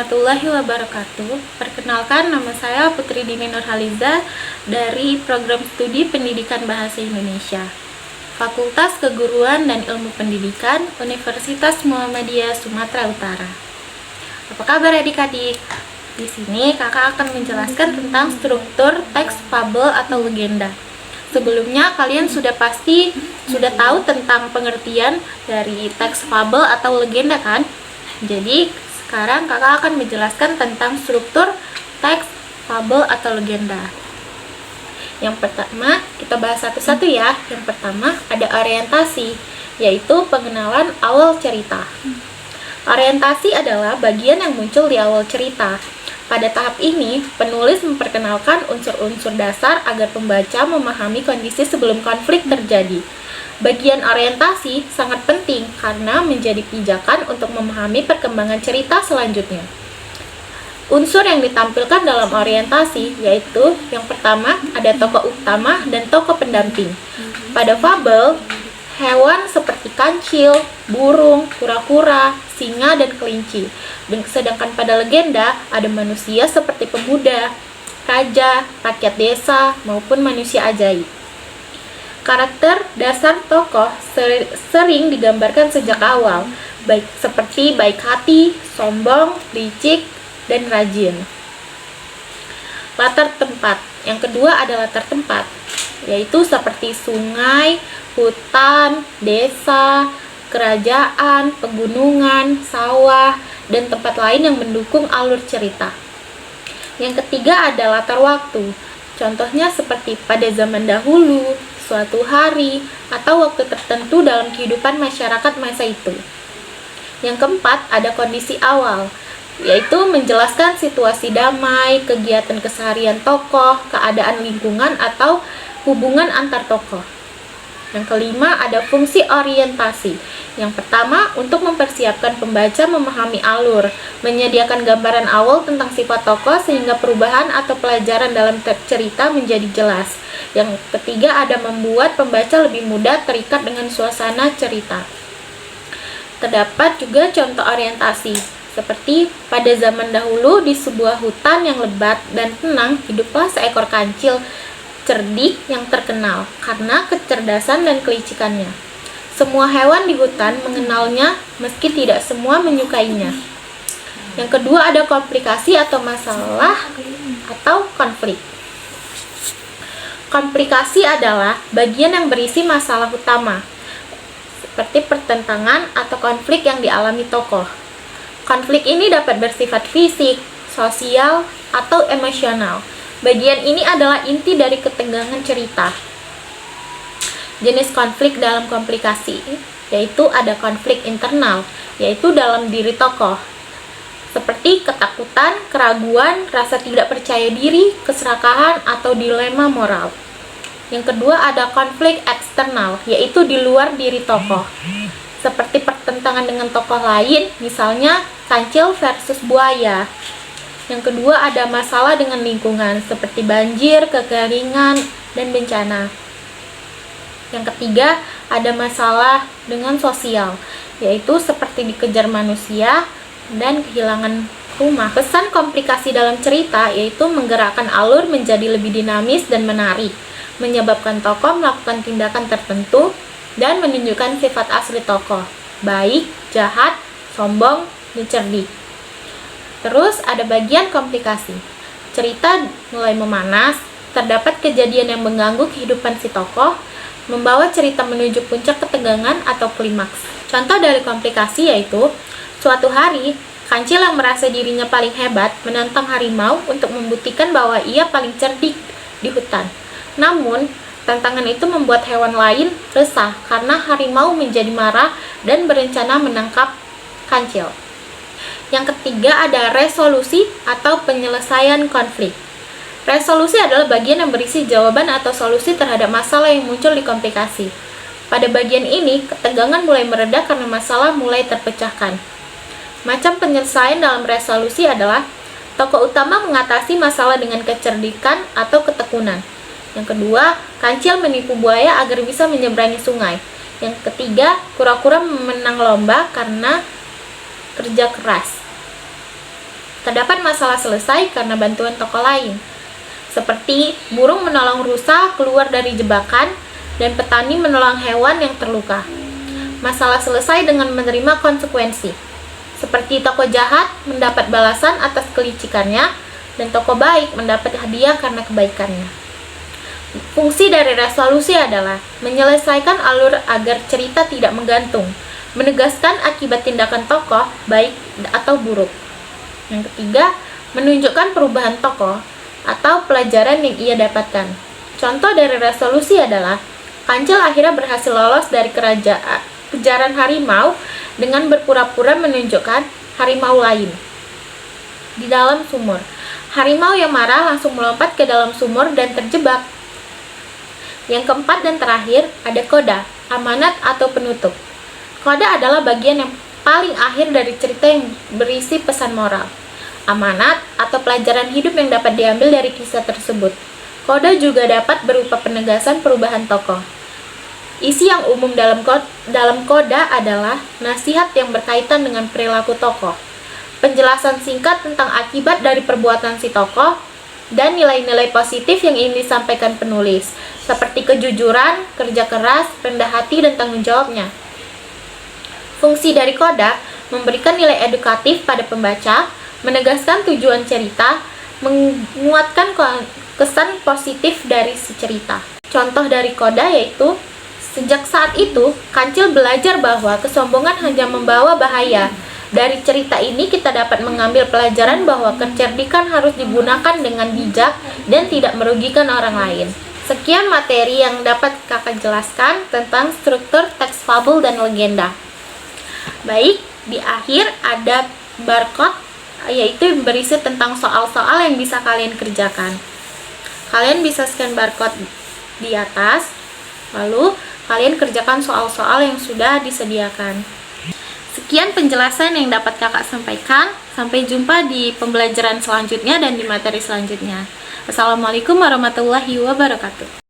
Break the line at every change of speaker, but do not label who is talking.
warahmatullahi wabarakatuh. Perkenalkan, nama saya Putri Dini Nurhaliza dari Program Studi Pendidikan Bahasa Indonesia, Fakultas Keguruan dan Ilmu Pendidikan, Universitas Muhammadiyah Sumatera Utara. Apa kabar adik-adik? Di sini kakak akan menjelaskan tentang struktur teks fabel atau legenda. Sebelumnya kalian sudah tahu tentang pengertian dari teks fabel atau legenda kan? Jadi sekarang kakak akan menjelaskan tentang struktur teks fabel atau legenda. Yang pertama kita bahas satu-satu ya. Yang pertama ada orientasi, yaitu pengenalan awal cerita. Orientasi adalah bagian yang muncul di awal cerita. Pada tahap ini, penulis memperkenalkan unsur-unsur dasar agar pembaca memahami kondisi sebelum konflik terjadi. Bagian orientasi sangat penting karena menjadi pijakan untuk memahami perkembangan cerita selanjutnya. Unsur yang ditampilkan dalam orientasi yaitu yang pertama ada tokoh utama dan tokoh pendamping. Pada fabel, hewan seperti kancil, burung, kura-kura, singa, dan kelinci. Sedangkan pada legenda ada manusia seperti pemuda, raja, rakyat desa, maupun manusia ajaib. Karakter dasar tokoh sering digambarkan sejak awal, seperti baik hati, sombong, licik, dan rajin. Latar tempat. Yang kedua ada latar tempat, yaitu seperti sungai, hutan, desa, kerajaan, pegunungan, sawah, dan tempat lain yang mendukung alur cerita. Yang ketiga ada latar waktu. Contohnya seperti pada zaman dahulu, suatu hari, atau waktu tertentu dalam kehidupan masyarakat masa itu. Yang keempat, ada kondisi awal, yaitu menjelaskan situasi damai, kegiatan keseharian tokoh, keadaan lingkungan, atau hubungan antar tokoh. Yang kelima, ada fungsi orientasi. Yang pertama, untuk mempersiapkan pembaca memahami alur, menyediakan gambaran awal tentang sifat tokoh sehingga perubahan atau pelajaran dalam cerita menjadi jelas. Yang ketiga, ada membuat pembaca lebih mudah terikat dengan suasana cerita. Terdapat juga contoh orientasi, seperti pada zaman dahulu di sebuah hutan yang lebat dan tenang, hiduplah seekor kancil cerdik yang terkenal karena kecerdasan dan kelicikannya. Semua hewan di hutan mengenalnya meski tidak semua menyukainya. Yang kedua ada komplikasi atau masalah atau konflik. Komplikasi adalah bagian yang berisi masalah utama, seperti pertentangan atau konflik yang dialami tokoh. Konflik ini dapat bersifat fisik, sosial, atau emosional. Bagian ini adalah inti dari ketegangan cerita. Jenis konflik dalam komplikasi, yaitu ada konflik internal, yaitu dalam diri tokoh, seperti ketakutan, keraguan, rasa tidak percaya diri, keserakahan, atau dilema moral. Yang kedua ada konflik eksternal, yaitu di luar diri tokoh, seperti pertentangan dengan tokoh lain, misalnya kancil versus buaya. Yang kedua ada masalah dengan lingkungan, seperti banjir, kekeringan, dan bencana. Yang ketiga ada masalah dengan sosial, yaitu seperti dikejar manusia dan kehilangan rumah. Pesan komplikasi dalam cerita yaitu menggerakkan alur menjadi lebih dinamis dan menarik, menyebabkan tokoh melakukan tindakan tertentu, dan menunjukkan sifat asli tokoh, baik, jahat, sombong, dan cerdik. Terus ada bagian komplikasi. Cerita mulai memanas, terdapat kejadian yang mengganggu kehidupan si tokoh, membawa cerita menuju puncak ketegangan atau klimaks. Contoh dari komplikasi yaitu, suatu hari, kancil yang merasa dirinya paling hebat menantang harimau untuk membuktikan bahwa ia paling cerdik di hutan. Namun, tantangan itu membuat hewan lain resah karena harimau menjadi marah dan berencana menangkap kancil. Yang ketiga ada resolusi atau penyelesaian konflik. Resolusi adalah bagian yang berisi jawaban atau solusi terhadap masalah yang muncul di komplikasi. Pada bagian ini, ketegangan mulai mereda karena masalah mulai terpecahkan. Macam penyelesaian dalam resolusi adalah tokoh utama mengatasi masalah dengan kecerdikan atau ketekunan. Yang kedua, kancil menipu buaya agar bisa menyeberangi sungai. Yang ketiga, kura-kura memenang lomba karena kerja keras. Terdapat masalah selesai karena bantuan tokoh lain, seperti burung menolong rusa keluar dari jebakan dan petani menolong hewan yang terluka. Masalah selesai dengan menerima konsekuensi, seperti tokoh jahat mendapat balasan atas kelicikannya dan tokoh baik mendapat hadiah karena kebaikannya. Fungsi dari resolusi adalah menyelesaikan alur agar cerita tidak menggantung, menegaskan akibat tindakan tokoh baik atau buruk. Yang ketiga, menunjukkan perubahan tokoh atau pelajaran yang ia dapatkan. Contoh dari resolusi adalah Kancil akhirnya berhasil lolos dari kejaran harimau dengan berpura-pura menunjukkan harimau lain di dalam sumur. Harimau yang marah langsung melompat ke dalam sumur dan terjebak. Yang keempat dan terakhir ada koda, amanat atau penutup. Koda adalah bagian yang paling akhir dari cerita yang berisi pesan moral, amanat atau pelajaran hidup yang dapat diambil dari kisah tersebut. Koda juga dapat berupa penegasan perubahan tokoh. Isi yang umum dalam koda adalah nasihat yang berkaitan dengan perilaku tokoh, penjelasan singkat tentang akibat dari perbuatan si tokoh, dan nilai-nilai positif yang ingin disampaikan penulis, seperti kejujuran, kerja keras, rendah hati, dan tanggung jawabnya. Fungsi dari koda memberikan nilai edukatif pada pembaca, menegaskan tujuan cerita, menguatkan kesan positif dari si cerita. Contoh dari koda yaitu, sejak saat itu, Kancil belajar bahwa kesombongan hanya membawa bahaya. Dari cerita ini kita dapat mengambil pelajaran bahwa kecerdikan harus digunakan dengan bijak dan tidak merugikan orang lain. Sekian materi yang dapat kakak jelaskan tentang struktur teks fabel dan legenda. Baik, di akhir ada barcode, yaitu berisi tentang soal-soal yang bisa kalian kerjakan. Kalian bisa scan barcode di atas, lalu kalian kerjakan soal-soal yang sudah disediakan. Sekian penjelasan yang dapat kakak sampaikan. Sampai jumpa di pembelajaran selanjutnya dan di materi selanjutnya. Assalamualaikum warahmatullahi wabarakatuh.